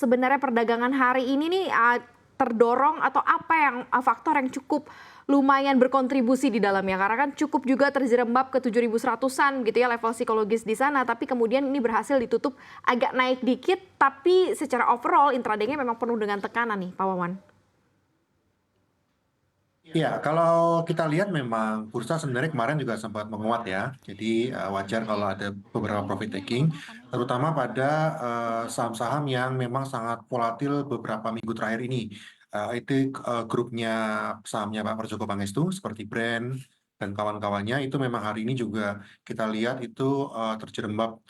sebenarnya perdagangan hari ini nih terdorong atau apa yang faktor yang cukup lumayan berkontribusi di dalamnya? Karena kan cukup juga terjerembab ke 7.100-an gitu ya level psikologis di sana, tapi kemudian ini berhasil ditutup agak naik dikit, tapi secara overall intraday-nya memang penuh dengan tekanan nih, Pak Wawan. Ya, kalau kita lihat memang bursa sebenarnya kemarin juga sempat menguat ya. Jadi wajar kalau ada beberapa profit taking, terutama pada saham-saham yang memang sangat volatil beberapa minggu terakhir ini. Itu grupnya sahamnya Pak Prajogo Pangestu seperti Brand dan kawan-kawannya itu memang hari ini juga kita lihat itu terjerembab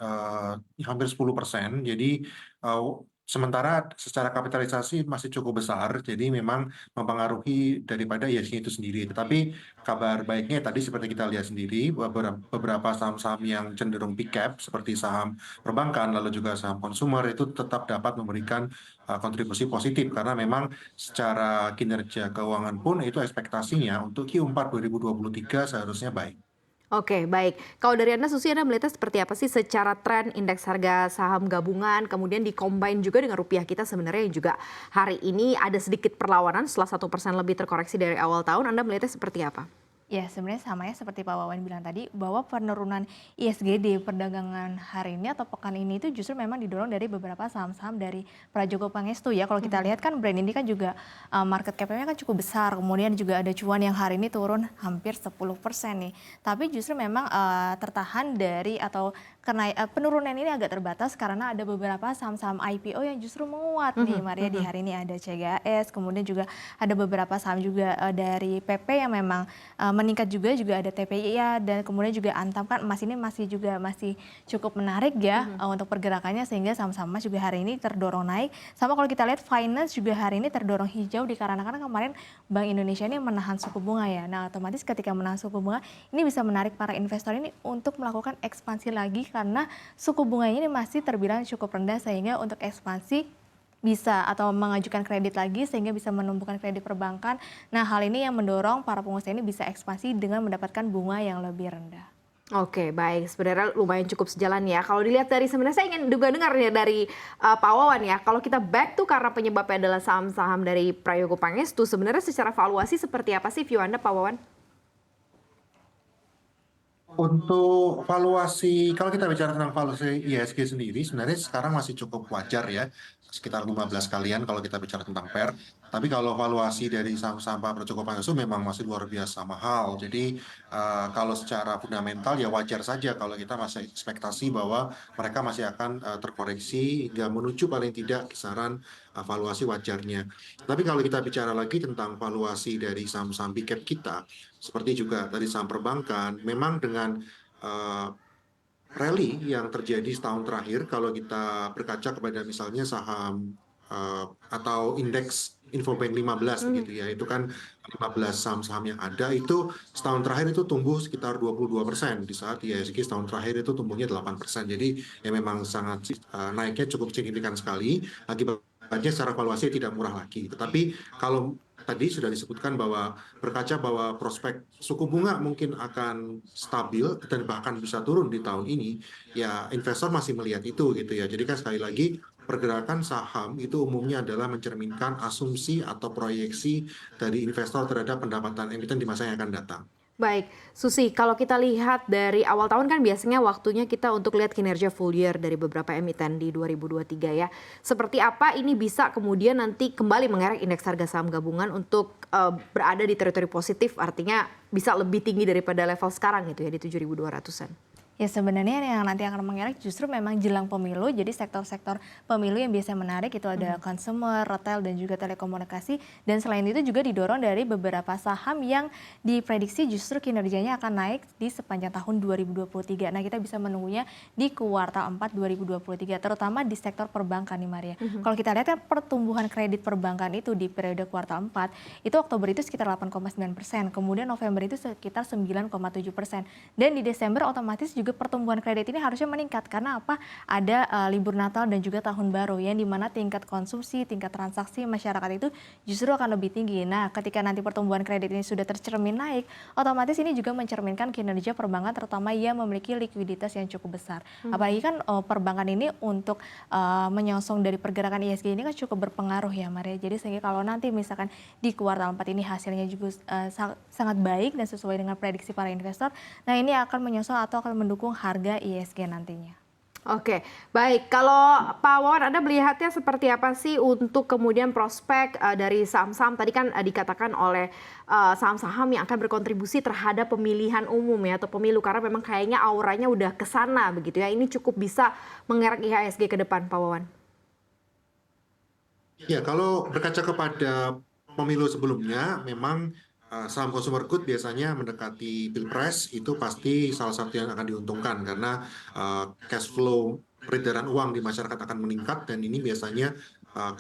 hampir 10%. Jadi eh, sementara secara kapitalisasi masih cukup besar, jadi memang mempengaruhi daripada IHSG itu sendiri. Tetapi kabar baiknya tadi seperti kita lihat sendiri, beberapa saham-saham yang cenderung big cap seperti saham perbankan lalu juga saham konsumer itu tetap dapat memberikan kontribusi positif karena memang secara kinerja keuangan pun itu ekspektasinya untuk Q4 2023 seharusnya baik. Oke, baik. Kalau dari Anda, Susi, Anda melihatnya seperti apa sih secara tren indeks harga saham gabungan, kemudian dikombin juga dengan rupiah kita sebenarnya yang juga hari ini ada sedikit perlawanan setelah 1% lebih terkoreksi dari awal tahun. Anda melihatnya seperti apa? Ya, sebenarnya sama ya seperti Pak Wawan bilang tadi bahwa penurunan ISG di perdagangan hari ini atau pekan ini itu justru memang didorong dari beberapa saham-saham dari Prajogo Pangestu ya. Kalau kita lihat kan Brand ini kan juga market cap-nya kan cukup besar. Kemudian juga ada cuan yang hari ini turun hampir 10% nih. Tapi justru memang tertahan dari atau penurunan ini agak terbatas karena ada beberapa saham-saham IPO yang justru menguat nih Maria. Di hari ini ada CGAS, kemudian juga ada beberapa saham juga dari PP yang memang meningkat juga ada TPIA dan kemudian juga Antam kan emas ini masih cukup menarik ya untuk pergerakannya sehingga saham-saham emas juga hari ini terdorong naik. Sama kalau kita lihat finance juga hari ini terdorong hijau dikarenakan kemarin Bank Indonesia ini menahan suku bunga ya. Nah, otomatis ketika menahan suku bunga ini bisa menarik para investor ini untuk melakukan ekspansi lagi karena suku bunganya ini masih terbilang cukup rendah sehingga untuk ekspansi bisa atau mengajukan kredit lagi sehingga bisa menumbuhkan kredit perbankan. Nah, hal ini yang mendorong para pengusaha ini bisa ekspansi dengan mendapatkan bunga yang lebih rendah. Oke, baik. Sebenarnya lumayan cukup sejalan ya. Kalau dilihat dari sebenarnya saya ingin juga dengar ya dari Pak Wawan ya. Kalau kita back tuh karena penyebabnya adalah saham-saham dari Prajogo Pangestu, sebenarnya secara valuasi seperti apa sih view Anda, Pak Wawan? Untuk valuasi, kalau kita bicara tentang valuasi IHSG sendiri, sebenarnya sekarang masih cukup wajar ya, sekitar 15 kalian kalau kita bicara tentang PER. Tapi kalau valuasi dari saham-saham Pak Prajogo Pangestu memang masih luar biasa mahal. Jadi kalau secara fundamental ya wajar saja kalau kita masih ekspektasi bahwa mereka masih akan terkoreksi hingga menuju paling tidak kisaran valuasi wajarnya. Tapi kalau kita bicara lagi tentang valuasi dari saham-saham big cap kita, seperti juga tadi saham perbankan, memang dengan uh, rally yang terjadi setahun terakhir, kalau kita berkaca kepada misalnya saham atau indeks Infobank 15 begitu ya, itu kan 15 saham-saham yang ada itu setahun terakhir itu tumbuh sekitar 22%, di saat IHSG setahun terakhir itu tumbuhnya 8%. Jadi ya memang sangat naiknya cukup signifikan sekali, akibatnya secara valuasi tidak murah lagi. Tetapi kalau tadi sudah disebutkan bahwa berkaca bahwa prospek suku bunga mungkin akan stabil dan bahkan bisa turun di tahun ini, ya investor masih melihat itu gitu ya. Jadi kan sekali lagi pergerakan saham itu umumnya adalah mencerminkan asumsi atau proyeksi dari investor terhadap pendapatan emiten di masa yang akan datang. Baik, Susi, kalau kita lihat dari awal tahun kan biasanya waktunya kita untuk lihat kinerja full year dari beberapa emiten di 2023 ya. Seperti apa ini bisa kemudian nanti kembali mengerek indeks harga saham gabungan untuk berada di teritori positif, artinya bisa lebih tinggi daripada level sekarang gitu ya di 7.200-an. Ya sebenarnya yang nanti akan mengerek justru memang jelang pemilu, jadi sektor-sektor pemilu yang biasa menarik itu ada consumer, retail, dan juga telekomunikasi. Dan selain itu juga didorong dari beberapa saham yang diprediksi justru kinerjanya akan naik di sepanjang tahun 2023. Nah kita bisa menunggunya di kuartal 4 2023, terutama di sektor perbankan nih Maria. Kalau kita lihat kan pertumbuhan kredit perbankan itu di periode kuartal 4, itu Oktober itu sekitar 8,9%, kemudian November itu sekitar 9,7%. Dan di Desember otomatis juga juga pertumbuhan kredit ini harusnya meningkat karena apa? Ada libur Natal dan juga Tahun Baru yang dimana tingkat konsumsi, tingkat transaksi masyarakat itu justru akan lebih tinggi. Nah, ketika nanti pertumbuhan kredit ini sudah tercermin naik, otomatis ini juga mencerminkan kinerja perbankan terutama yang memiliki likuiditas yang cukup besar. Apalagi kan perbankan ini untuk menyongsong dari pergerakan ISG ini kan cukup berpengaruh ya Maria. Jadi sehingga kalau nanti misalkan di kuartal 4 ini hasilnya juga sangat baik dan sesuai dengan prediksi para investor, nah ini akan menyongsong atau akan mendukung harga ISG nantinya. Oke, baik. Kalau Pak Wawan, Anda melihatnya seperti apa sih untuk kemudian prospek dari saham-saham tadi kan dikatakan oleh saham-saham yang akan berkontribusi terhadap pemilihan umum ya atau pemilu karena memang kayaknya auranya udah ke sana begitu ya. Ini cukup bisa mengerek IHSG ke depan, Pak Wawan. Ya, kalau berkaca kepada pemilu sebelumnya, memang saham consumer good biasanya mendekati pilpres itu pasti salah satu yang akan diuntungkan karena cash flow peredaran uang di masyarakat akan meningkat dan ini biasanya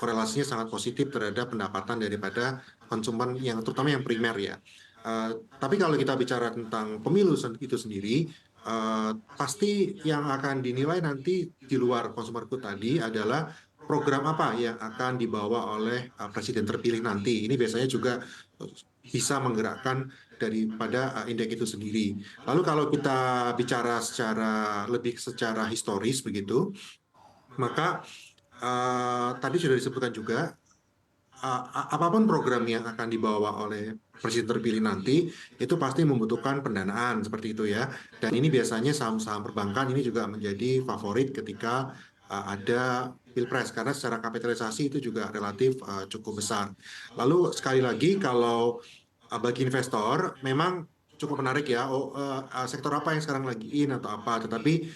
korelasinya sangat positif terhadap pendapatan daripada konsumen yang terutama yang primer ya. Tapi kalau kita bicara tentang pemilu itu sendiri, pasti yang akan dinilai nanti di luar consumer good tadi adalah program apa yang akan dibawa oleh presiden terpilih nanti. Ini biasanya juga bisa menggerakkan daripada indeks itu sendiri. Lalu kalau kita bicara secara historis begitu, maka tadi sudah disebutkan juga apapun program yang akan dibawa oleh presiden terpilih nanti itu pasti membutuhkan pendanaan seperti itu ya. Dan ini biasanya saham-saham perbankan ini juga menjadi favorit ketika ada pilpres karena secara kapitalisasi itu juga relatif cukup besar. Lalu sekali lagi kalau bagi investor memang cukup menarik ya. Sektor apa yang sekarang lagi in atau apa, tetapi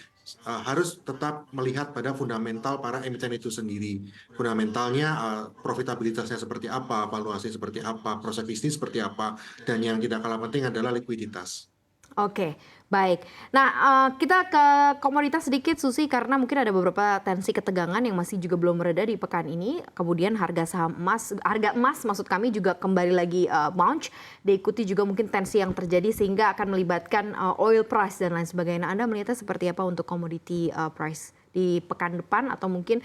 harus tetap melihat pada fundamental para emiten itu sendiri. Fundamentalnya profitabilitasnya seperti apa, valuasi seperti apa, proses bisnis seperti apa, dan yang tidak kalah penting adalah likuiditas. Oke, baik. Nah, kita ke komoditas sedikit, Susi, karena mungkin ada beberapa tensi ketegangan yang masih juga belum mereda di pekan ini. Kemudian harga emas maksud kami juga kembali lagi bounce, diikuti juga mungkin tensi yang terjadi sehingga akan melibatkan oil price dan lain sebagainya. Nah, Anda melihatnya seperti apa untuk commodity price di pekan depan atau mungkin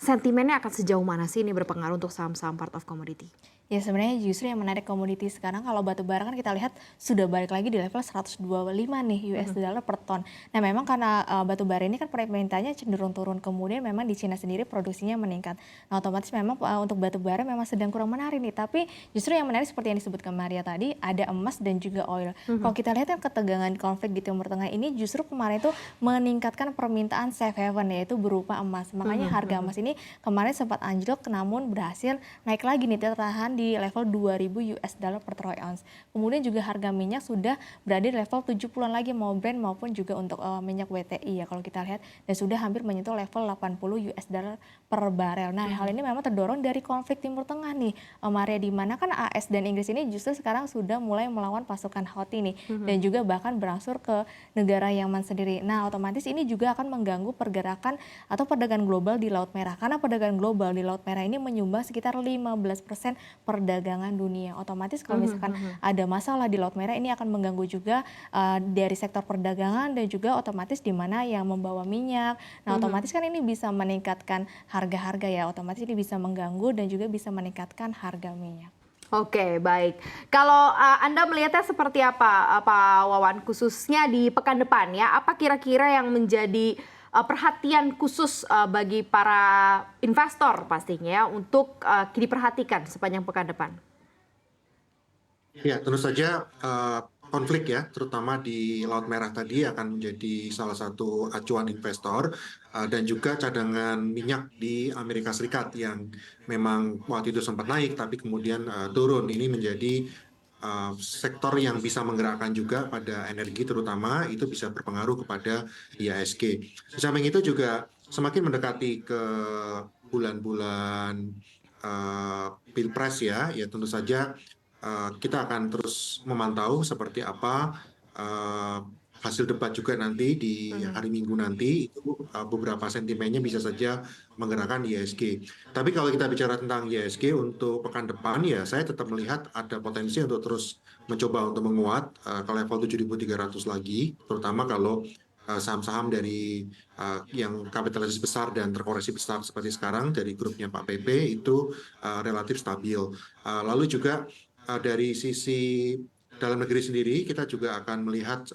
sentimennya akan sejauh mana sih ini berpengaruh untuk saham-saham part of commodity? Ya sebenarnya justru yang menarik komoditi sekarang kalau batu bara kan kita lihat sudah balik lagi di level 125 nih US dollar per ton. Nah memang karena batu bara ini kan permintaannya cenderung turun, kemudian memang di Cina sendiri produksinya meningkat. Nah otomatis memang untuk batu bara memang sedang kurang menarik nih, tapi justru yang menarik seperti yang disebutkan Maria tadi ada emas dan juga oil. Kalau kita lihat kan ketegangan konflik di Timur Tengah ini justru kemarin itu meningkatkan permintaan safe haven yaitu berupa emas. Makanya harga emas ini kemarin sempat anjlok namun berhasil naik lagi nih tertahan di level 2.000 US dollar per troy ounce. Kemudian juga harga minyak sudah berada di level 70-an lagi mau Brent maupun juga untuk minyak WTI ya kalau kita lihat dan sudah hampir menyentuh level 80 US dollar per barel. Nah, hal ini memang terdorong dari konflik Timur Tengah nih. Maria di mana kan AS dan Inggris ini justru sekarang sudah mulai melawan pasukan Houthi nih dan juga bahkan berangsur ke negara Yaman sendiri. Nah, otomatis ini juga akan mengganggu pergerakan atau perdagangan global di Laut Merah karena perdagangan global di Laut Merah ini menyumbang sekitar 15% perdagangan dunia. Otomatis kalau misalkan ada masalah di Laut Merah ini akan mengganggu juga dari sektor perdagangan dan juga otomatis di mana yang membawa minyak. Nah, otomatis kan ini bisa meningkatkan harga-harga ya. Otomatis ini bisa mengganggu dan juga bisa meningkatkan harga minyak. Oke, baik. Kalau Anda melihatnya seperti apa, Pak Wawan, khususnya di pekan depan ya? Apa kira-kira yang menjadi perhatian khusus bagi para investor pastinya ya, untuk diperhatikan sepanjang pekan depan? Ya, tentu saja konflik ya, terutama di Laut Merah tadi akan menjadi salah satu acuan investor dan juga cadangan minyak di Amerika Serikat yang memang waktu itu sempat naik tapi kemudian turun. Ini menjadi sektor yang bisa menggerakkan juga pada energi terutama itu bisa berpengaruh kepada IHSG. Di samping itu juga semakin mendekati ke bulan-bulan pilpres ya tentu saja kita akan terus memantau seperti apa hasil debat juga nanti di hari Minggu nanti itu beberapa sentimennya bisa saja menggerakkan IHSG. Tapi kalau kita bicara tentang IHSG untuk pekan depan ya saya tetap melihat ada potensi untuk terus mencoba untuk menguat ke level 7.300 lagi, terutama kalau saham-saham dari yang kapitalisasi besar dan terkoreksi besar seperti sekarang dari grupnya Pak PP itu relatif stabil. Lalu juga dari sisi dalam negeri sendiri kita juga akan melihat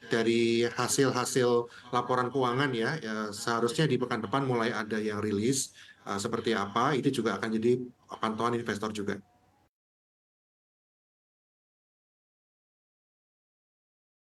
dari hasil-hasil laporan keuangan ya, seharusnya di pekan depan mulai ada yang rilis seperti apa, itu juga akan jadi pantauan investor juga.